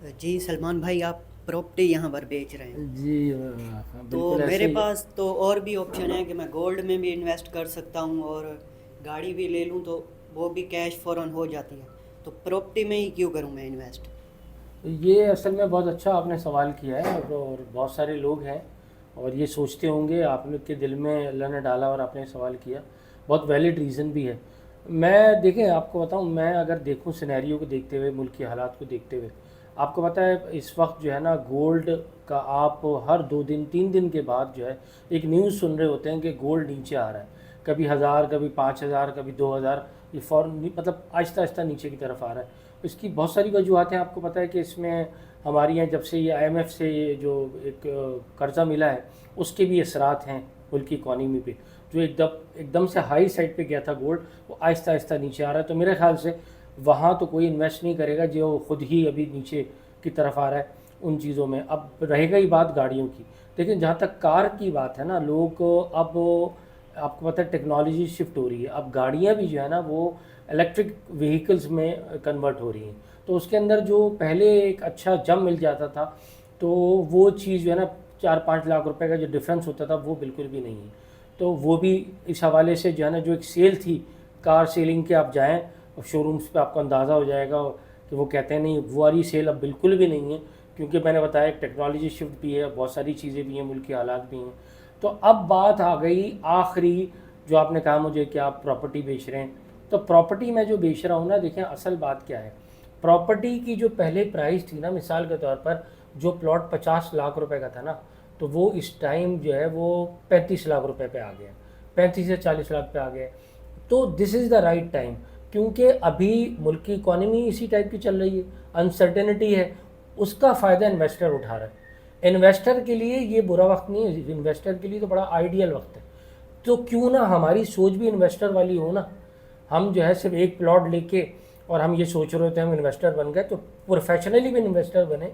जी सलमान भाई, आप प्रॉपर्टी यहाँ पर बेच रहे हैं। जी हाँ, तो बिल्कुल ऐसे मेरे ही। पास तो और भी ऑप्शन है कि मैं गोल्ड में भी इन्वेस्ट कर सकता हूँ और गाड़ी भी ले लूँ तो वो भी कैश फ़ौरन हो जाती है। तो प्रॉपर्टी में ही क्यों करूँ मैं इन्वेस्ट? ये असल में बहुत अच्छा आपने सवाल किया है, और बहुत सारे लोग हैं और ये सोचते होंगे, आप लोग के दिल में अल्लाह ने डाला और आपने सवाल किया। बहुत वैलिड रीज़न भी है। मैं देखें, आपको बताऊं, मैं अगर देखूं सिनेरियो को देखते हुए, मुल्क के हालात को देखते हुए, आपको पता है इस वक्त जो है ना, गोल्ड का आप हर 2 दिन 3 दिन के बाद जो है एक न्यूज़ सुन रहे होते हैं कि गोल्ड नीचे आ रहा है। कभी 1000, कभी 5000, कभी 2000, ये फ़ौरन मतलब आहिस्ता आहिस्ता नीचे की तरफ आ रहा है। इसकी बहुत सारी वजूहत हैं। आपको पता है कि इसमें हमारी यहाँ जब से ये आईएमएफ से ये जो एक कर्ज़ा मिला है, उसके भी असरात हैं मुल्क की इकॉनमी पे। जो एकदम एकदम से हाई साइड पे गया था गोल्ड, वो आहिस्ता आहिस्ता नीचे आ रहा है। तो मेरे ख्याल से वहाँ तो कोई इन्वेस्ट नहीं करेगा जो खुद ही अभी नीचे की तरफ आ रहा है उन चीज़ों में। अब रहेगा ही बात गाड़ियों की। लेकिन जहाँ तक कार की बात है ना, लोग अब, आपको पता है टेक्नोलॉजी शिफ्ट हो रही है। अब गाड़ियाँ भी जो है ना वो इलेक्ट्रिक व्हीकल्स में कन्वर्ट हो रही हैं। तो उसके अंदर जो पहले एक अच्छा जम मिल जाता था, तो वो चीज़ जो है ना, 4-5 लाख रुपए का जो डिफरेंस होता था, वो बिल्कुल भी नहीं है। तो वो भी इस हवाले से जो है ना, जो एक सेल थी कार सेलिंग के, आप जाएँ और शोरूम्स पे आपको अंदाज़ा हो जाएगा कि वो कहते हैं नहीं, वो वाली सेल अब बिल्कुल भी नहीं है। क्योंकि मैंने बताया टेक्नोलॉजी शिफ्ट भी है, बहुत सारी चीज़ें भी हैं, मुल्क के हालात भी हैं। तो अब बात आ गई आखिरी, जो आपने कहा मुझे कि आप प्रॉपर्टी बेच रहे हैं। तो प्रॉपर्टी मैं जो बेच रहा हूँ ना, देखें असल बात क्या है। प्रॉपर्टी की जो पहले प्राइस थी ना, मिसाल के तौर पर जो प्लॉट 50 लाख रुपए का था ना, तो वो इस टाइम जो है वो 35 लाख रुपए पे आ गया, 35 से 40 लाख पे आ गया। तो this is the right time, क्योंकि अभी मुल्क की इकॉनमी इसी टाइप की चल रही है, अनसर्टेनिटी है। उसका फ़ायदा इन्वेस्टर उठा रहा है। इन्वेस्टर के लिए ये बुरा वक्त नहीं है, इन्वेस्टर के लिए तो बड़ा आइडियल वक्त है। तो क्यों ना हमारी सोच भी इन्वेस्टर वाली हो ना। हम जो है सिर्फ एक प्लॉट लेके और हम ये सोच रहे थे हम इन्वेस्टर बन गए, तो प्रोफेशनली भी इन्वेस्टर बने।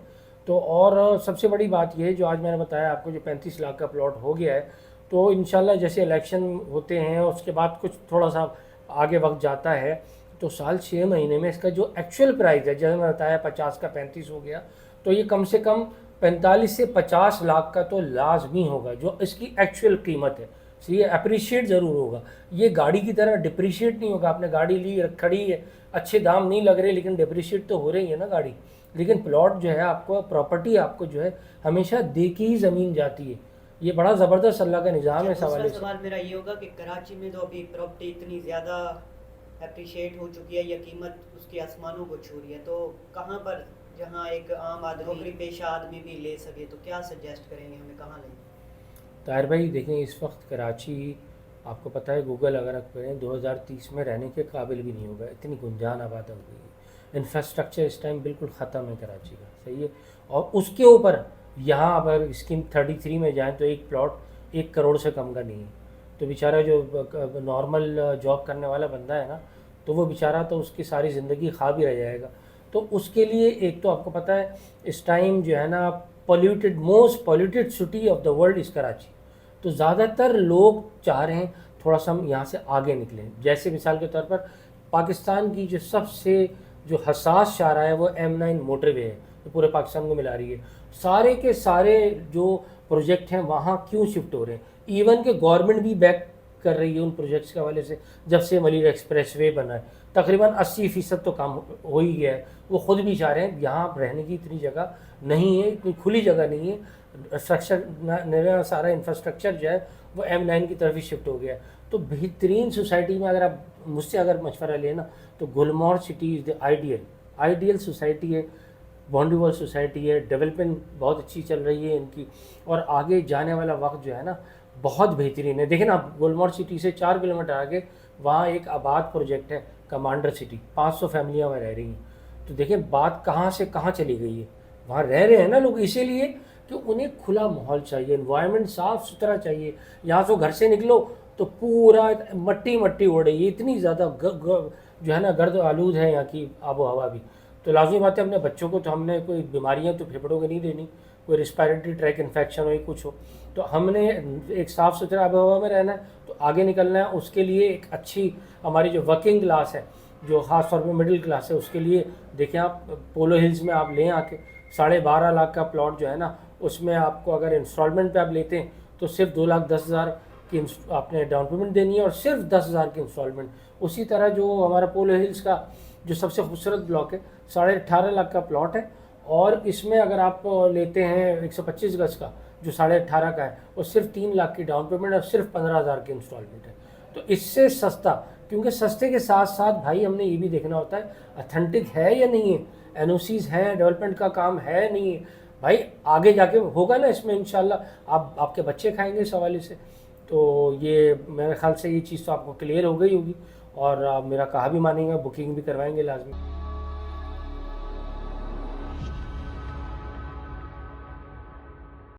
तो और सबसे बड़ी बात ये है, जो आज मैंने बताया आपको, जो 35 लाख का प्लॉट हो गया है, तो इंशाल्लाह जैसे इलेक्शन होते हैं उसके बाद कुछ थोड़ा सा आगे वक्त जाता है, तो साल 6 महीने में इसका जो एक्चुअल प्राइस है, जैसे मैं बताया 50 का 35 हो गया, तो ये कम से कम 45 से 50 लाख का तो लाजमी होगा, जो इसकी एक्चुअल कीमत है। सो ये अप्रिशिएट ज़रूर होगा। ये गाड़ी की तरह डिप्रिशिएट नहीं होगा। आपने गाड़ी ली, खड़ी है, अच्छे दाम नहीं लग रहे, लेकिन डिप्रिशिएट तो हो रही है ना गाड़ी। लेकिन प्लॉट जो है आपको, प्रॉपर्टी आपको जो है हमेशा दे के ही ज़मीन जाती है। ये बड़ा ज़बरदस्त अल्लाह का निज़ाम अच्छा, है इस दूसरा हवाले से। सवाल मेरा ये होगा कि कराची में तो अभी प्रॉपर्टी इतनी ज़्यादा अप्रिशिएट हो चुकी है या कीमत उसके आसमानों को छू रही है, तो कहाँ पर जहाँ एक आम आदमी, नौकरी पेशा आदमी भी ले सके, तो क्या सजेस्ट करेंगे हमें, कहाँ लें? ताहिर भाई देखें, इस वक्त कराची, आपको पता है गूगल अगर आप करें 2030 में रहने के काबिल भी नहीं होगा, इतनी गुंजान आबाद हो गई है। इंफ्रास्ट्रक्चर इस टाइम बिल्कुल ख़त्म है कराची का, सही है। और उसके ऊपर यहाँ अगर स्कीम 33 में जाएँ तो एक प्लॉट 1 करोड़ से कम का नहीं है। तो बेचारा जो नॉर्मल जॉब करने वाला बंदा है ना, तो वो बेचारा तो उसकी सारी ज़िंदगी खा भी रह जाएगा। तो उसके लिए एक तो आपको पता है इस टाइम जो है ना, polluted, most polluted city of the world is Karachi. तो ज़्यादातर लोग चाह रहे हैं थोड़ा सा हम यहाँ से आगे निकलें। जैसे मिसाल के तौर पर पाकिस्तान की जो सबसे जो हसास शाहराह है वो M9 मोटरवे है, जो पूरे पाकिस्तान को मिला रही है। सारे के सारे जो प्रोजेक्ट हैं वहाँ क्यों शिफ्ट हो रहे हैं, इवन के गवर्नमेंट भी बैक कर रही है उन प्रोजेक्ट्स के हवाले से। जब से मलिर एक्सप्रेस वे बना है, तकरीबन 80% तो काम हो ही गया है। वो ख़ुद भी चाह रहे हैं, यहाँ रहने की इतनी जगह नहीं है, इतनी खुली जगह नहीं है। स्ट्रक्चर नया सारा इंफ्रास्ट्रक्चर जो है वो M9 की तरफ ही शिफ्ट हो गया है। तो बेहतरीन सोसाइटी में अगर आप मुझसे अगर मशवरा लेना, तो Gulmohar city is the ideal society है। बॉन्डीवॉल सोसाइटी है, डेवलपमेंट बहुत अच्छी चल रही है इनकी, और आगे जाने वाला वक्त जो है ना बहुत बेहतरीन है। देखिए ना, गुलमोहर सिटी से 4 किलोमीटर आगे वहाँ एक आबाद प्रोजेक्ट है, कमांडर सिटी, 500 फैमिलियाँ वहाँ रह रही हैं। तो देखिए बात कहाँ से कहाँ चली गई है। वहाँ रह रहे हैं ना लोग इसीलिए कि उन्हें खुला माहौल चाहिए, इन्वायरमेंट साफ़ सुथरा चाहिए। यहाँ से घर से निकलो तो पूरा मट्टी मट्टी हो रही है, इतनी ज़्यादा जो है ना गर्द आलूद है यहाँ की आबो हवा भी। तो लाजमी बात है, अपने बच्चों को तो हमने कोई बीमारियाँ तो फेफड़ों की नहीं देनी, कोई रिस्पायरेटरी ट्रैक इन्फेक्शन हो, कुछ हो। तो हमने एक साफ़ सुथरा आबो हवा में रहना है, तो आगे निकलना है। उसके लिए एक अच्छी हमारी जो वर्किंग क्लास है, जो ख़ास तौर पर मिडिल क्लास है, उसके लिए देखें आप पोलो हिल्स में आप लें आके, 12.5 लाख का प्लॉट जो है ना, उसमें आपको अगर इंस्टॉलमेंट पे आप लेते हैं तो सिर्फ 2,10,000 की आपने डाउन पेमेंट देनी है और सिर्फ 10,000 की इंस्टॉलमेंट। उसी तरह जो हमारा पोलो हिल्स का जो सबसे खूबसूरत ब्लॉक है, 18.5 लाख का प्लॉट है, और इसमें अगर आप लेते हैं 125 गज का जो 18.5 का है, और सिर्फ 3 लाख की डाउन पेमेंट और सिर्फ 15,000 की इंस्टॉलमेंट है। तो इससे सस्ता, क्योंकि सस्ते के साथ साथ भाई हमने ये भी देखना होता है अथेंटिक है या नहीं है, एनओसीज है, डेवलपमेंट का काम है नहीं है। भाई आगे जाके होगा ना इसमें इंशाल्लाह, आपके बच्चे खाएंगे इस हवाले से। तो ये मेरे ख्याल से ये चीज़ तो आपको क्लियर हो गई होगी, और आप मेरा कहा भी मानेंगे, बुकिंग भी करवाएंगे लाजमी।